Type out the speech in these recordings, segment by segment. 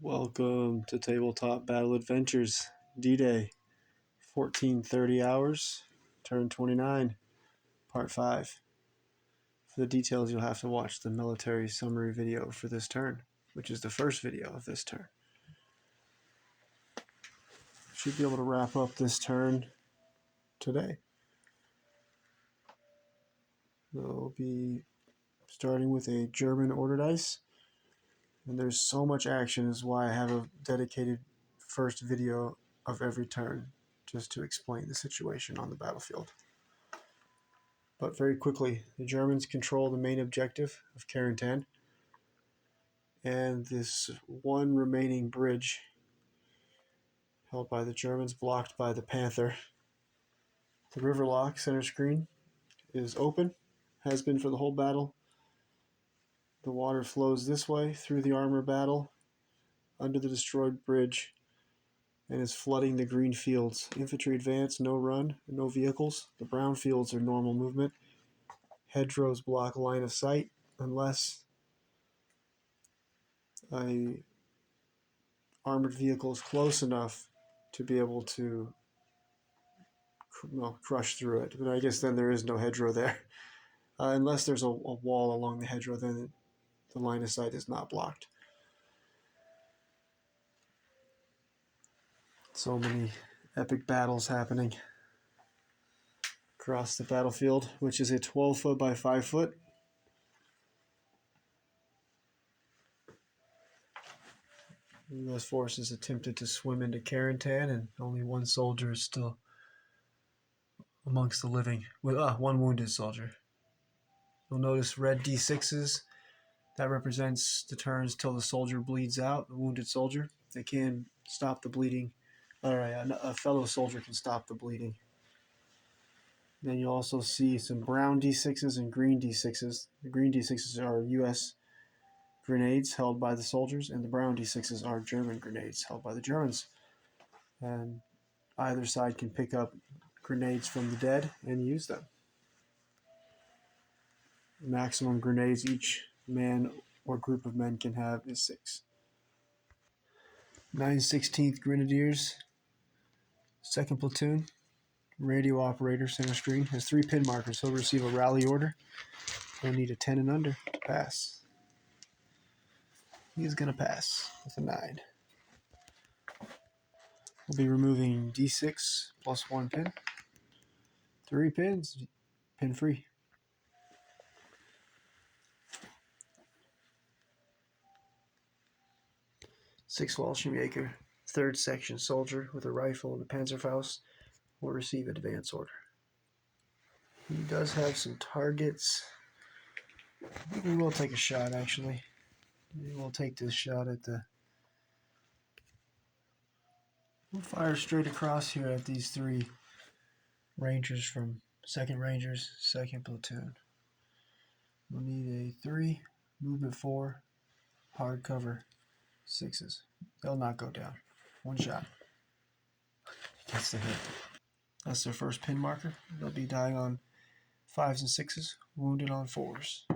Welcome to Tabletop Battle Adventures, D-Day, 1430 hours, Turn 29, Part 5. For the details, you'll have to watch the military summary video for this turn, which is the first video of this turn. Should be able to wrap up this turn today. We'll be starting with a German order dice, and there's so much action is why I have a dedicated first video of every turn, just to explain the situation on the battlefield. But very quickly, the Germans control the main objective of Carentan, and this one remaining bridge held by the Germans, blocked by the Panther. The river lock, center screen, is open, has been for the whole battle. The water flows this way through the armor battle, under the destroyed bridge, and is flooding the green fields. Infantry advance, no run, no vehicles. The brown fields are normal movement. Hedgerows block line of sight unless a armored vehicle is close enough to be able to crush through it. But I guess then there is no hedgerow there. Unless there's a wall along the hedgerow, then the line of sight is not blocked. So many epic battles happening across the battlefield, which is a 12-foot by 5-foot. The U.S. forces attempted to swim into Carentan, and only one soldier is still amongst the living, with one wounded soldier. You'll notice red D6s. That represents the turns till the soldier bleeds out, the wounded soldier. They can stop the bleeding. A fellow soldier can stop the bleeding. Then you also see some brown D6s and green D6s. The green D6s are U.S. grenades held by the soldiers, and the brown D6s are German grenades held by the Germans. And either side can pick up grenades from the dead and use them. The maximum grenades each man or group of men can have is 6. 9/16th Grenadiers, 2nd Platoon, radio operator, center screen, has 3 pin markers. He'll receive a rally order. He'll need a 10 and under to pass. He is going to pass with a 9. We'll be removing D6 plus 1 pin. 3 pins, pin free. Six Fallschirmjäger, 3rd section soldier with a rifle and a Panzerfaust will receive advance order. He does have some targets. I think we will take a shot, actually. We'll take this shot at the... We'll fire straight across here at these 3 Rangers from 2nd Rangers, 2nd Platoon. We'll need a 3, movement 4, hardcover 6s. They'll not go down. 1 shot. Gets the hit. That's their first pin marker. They'll be dying on 5s and 6s, wounded on 4s.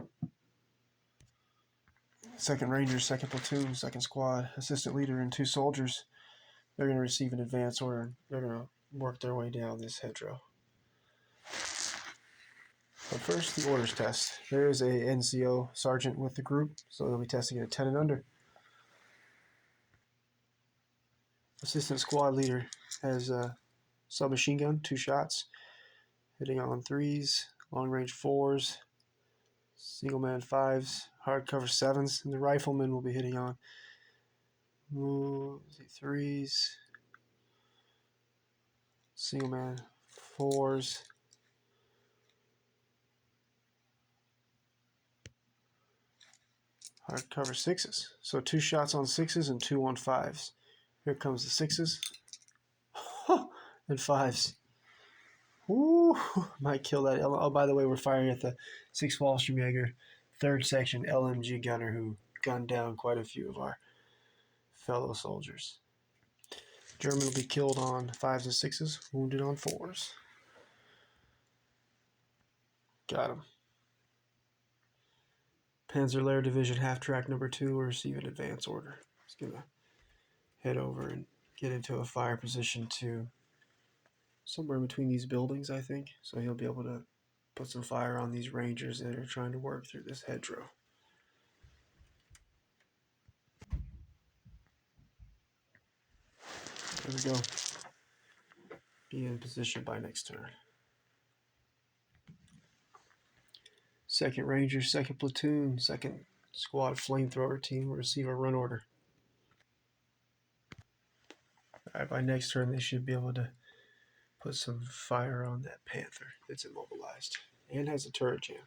2nd Rangers, 2nd Platoon, 2nd Squad, assistant leader, and 2 soldiers. They're going to receive an advance order. They're going to work their way down this hedgerow. But first, the orders test. There is a NCO sergeant with the group, so they'll be testing at a 10 and under. Assistant squad leader has a submachine gun, 2 shots, hitting on 3s, long range 4s, single man 5s, hardcover 7s, and the rifleman will be hitting on 3s, single man 4s, hardcover 6s. So 2 shots on 6s and 2 on 5s. Here comes the 6s and 5s. Ooh, might kill that. Oh, by the way, we're firing at the 6 Fallschirmjäger, 3rd section LMG gunner who gunned down quite a few of our fellow soldiers. German will be killed on 5s and 6s, wounded on 4s. Got him. Panzer Lehr Division half track number 2 will receive an advance order. He's going to head over and get into a fire position to somewhere between these buildings, I think. So he'll be able to put some fire on these rangers that are trying to work through this hedgerow. There we go. Be in position by next turn. Second Ranger, second platoon, second squad flamethrower team will receive a run order. Alright, by next turn they should be able to put some fire on that Panther that's immobilized and has a turret jam.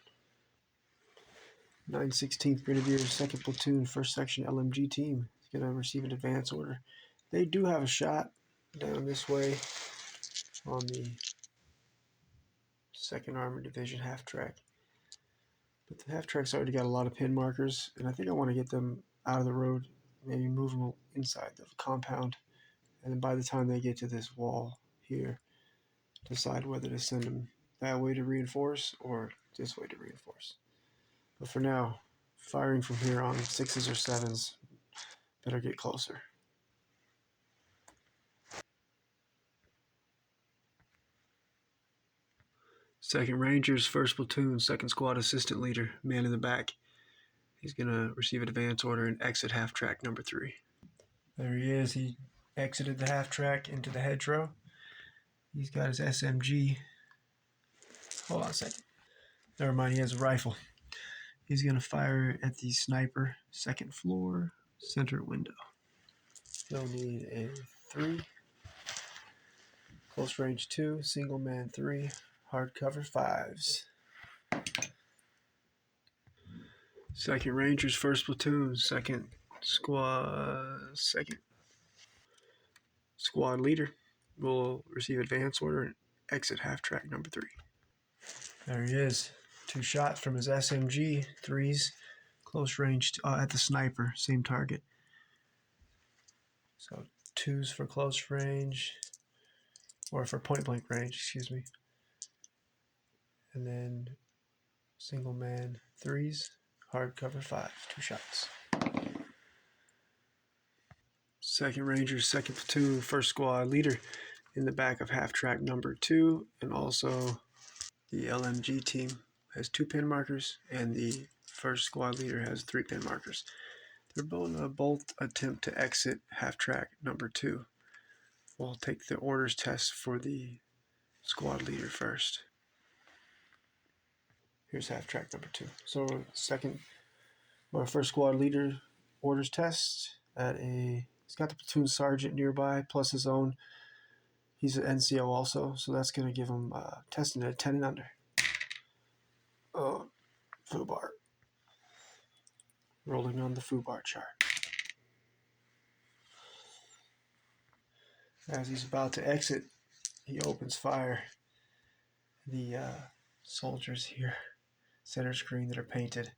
916th Grenadiers, second platoon, first section LMG team is going to receive an advance order. They do have a shot down this way on the 2nd Armored Division half-track. But the half-track's already got a lot of pin markers, and I think I want to get them out of the road, maybe move them inside the compound, and then by the time they get to this wall here, decide whether to send them that way to reinforce or this way to reinforce. But for now, firing from here on 6s or 7s, better get closer. Second Rangers, first platoon, second squad assistant leader, man in the back. He's going to receive an advance order and exit half-track number 3. There he is. He exited the half-track into the hedgerow. He's got his SMG. Hold on a second. Never mind, he has a rifle. He's going to fire at the sniper, second floor, center window. He'll need a 3, close range 2, single man 3, hard cover 5s. Second Rangers, first platoon, second squad leader will receive advance order and exit half-track number 3. There he is. 2 shots from his SMG, 3s, close range at the sniper, same target. So 2s for close range, or for point blank range, excuse me. And then single man 3s, hard cover 5, 2 shots. Second Rangers, second platoon, first squad leader in the back of half-track number 2, and also the LMG team has 2 pin markers, and the first squad leader has 3 pin markers. They're both attempt to exit half-track number 2. We'll take the orders test for the squad leader first. Here's half-track number 2. So first squad leader orders test at he's got the platoon sergeant nearby, plus his own. He's an NCO also, so that's going to give him testing at 10 and under. Foobar. Rolling on the Foobar chart. As he's about to exit, he opens fire. The soldiers here, center screen, that are painted.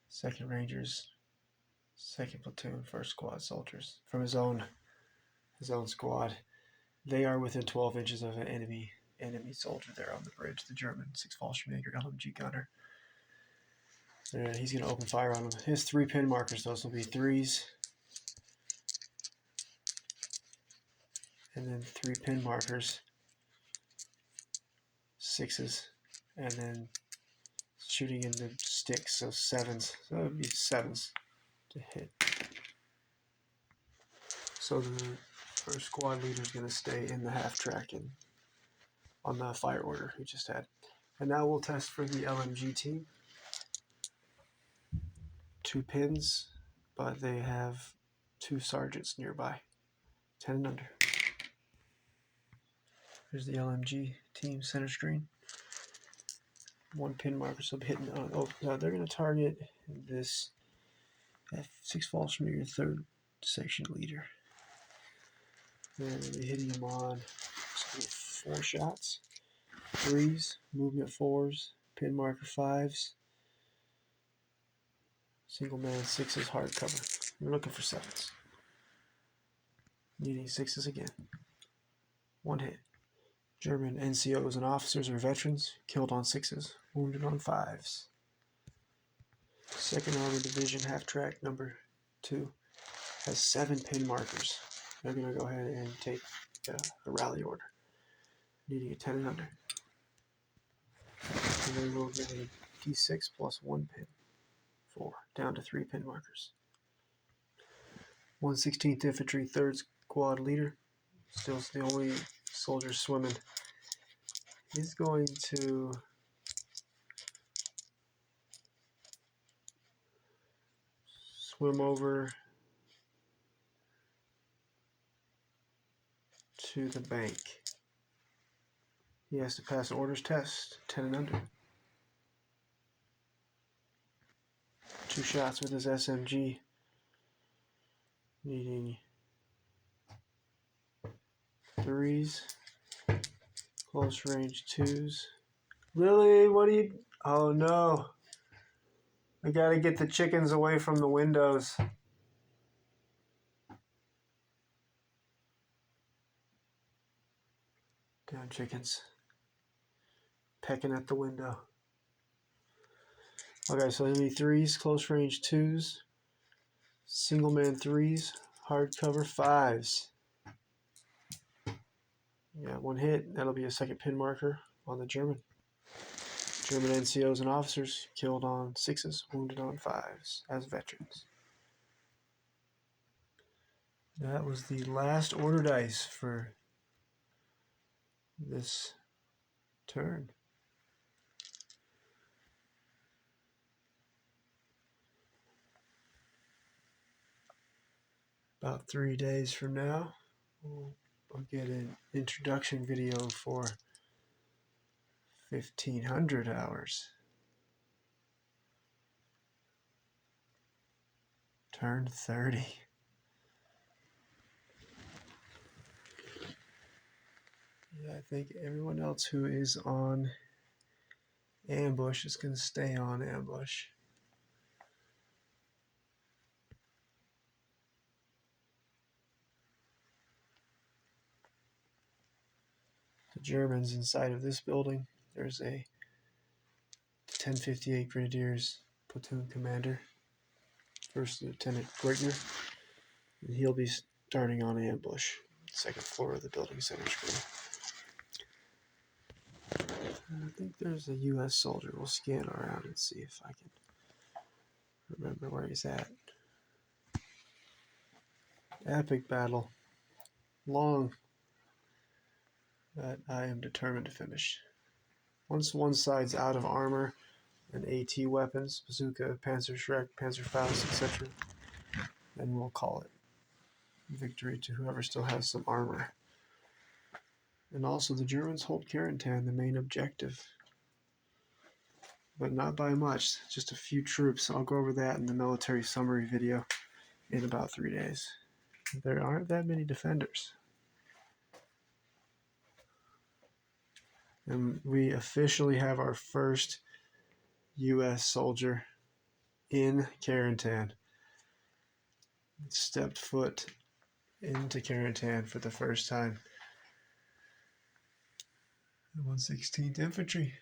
Second Rangers, second platoon, first squad soldiers from his own squad. They are within 12 inches of an enemy soldier there on the bridge, the German 6 Fallschirmjäger LMG gunner. And he's going to open fire on him. His 3 pin markers, those will be 3s. And then 3 pin markers, 6s. And then shooting in the sticks, so 7s. So that would be 7s to hit. So the first squad leader is going to stay in the half-track and on the fire order we just had. And now we'll test for the LMG team. 2 pins, but they have 2 sergeants nearby. 10 and under. Here's the LMG team center screen. 1 pin marker, so hitting. They're going to target this F6 Fallschirmjäger 3rd section leader. And they'll be hitting him on 4 shots, 3s, movement 4s, pin marker 5s, single man 6s, hard cover. We're looking for 7s. Needing 6s again. 1 hit. German NCOs and officers or veterans killed on 6s, wounded on 5s. 2nd Armored Division half-track number 2 has 7 pin markers. they're going to go ahead and take a rally order, needing a 10 and under. And then we'll get a D6 plus 1 pin, 4, down to 3 pin markers. 116th Infantry, 3rd Squad Leader, still the only soldier swimming. He's going to swim over to the bank. He has to pass an orders test, 10 and under. 2 shots with his SMG, needing 3s, close range 2s. Lily, what are you... Oh no. I gotta get the chickens away from the windows. Damn chickens. Pecking at the window. Okay, so enemy 3s, close range 2s, single man 3s, hardcover 5s. Yeah, 1 hit. That'll be a 2nd pin marker on the German. German NCOs and officers killed on 6s, wounded on 5s as veterans. That was the last order dice for this turn. About 3 days from now, I'll get an introduction video for 1500 hours. Turn 30. Yeah, I think everyone else who is on ambush is going to stay on ambush. The Germans inside of this building, there's a 1058 Grenadiers platoon commander, First Lieutenant Greutner, and he'll be starting on ambush, 2nd floor of the building center screen. I think there's a U.S. soldier. We'll scan around and see if I can remember where he's at. Epic battle. Long. But I am determined to finish. Once one side's out of armor and AT weapons, bazooka, Panzerschreck, Panzerfaust, etc., then we'll call it victory to whoever still has some armor. And also the Germans hold Carentan, the main objective. But not by much, just a few troops. I'll go over that in the military summary video in about 3 days. There aren't that many defenders. And we officially have our first U.S. soldier in Carentan. Stepped foot into Carentan for the first time. The 116th Infantry.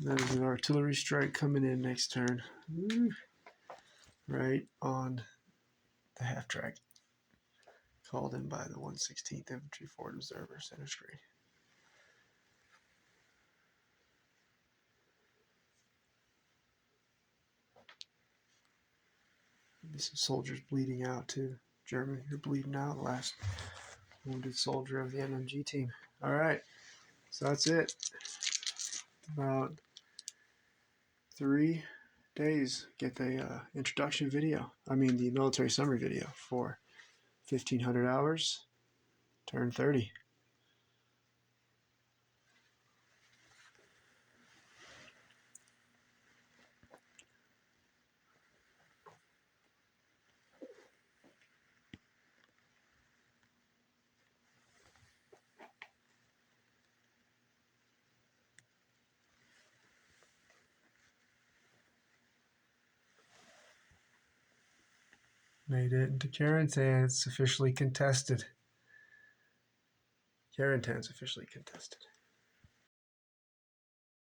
That is an artillery strike coming in next turn. Woo. Right on the half track. Called in by the 116th Infantry Forward Observer, center screen. Maybe some soldiers bleeding out too. German, you're bleeding out. Last wounded soldier of the MMG team. All right, so that's it. About 3 days, get the introduction video. I mean the military summary video for 1500 hours, turn 30. Made it into Carrington. It's officially contested. Carrington's officially contested.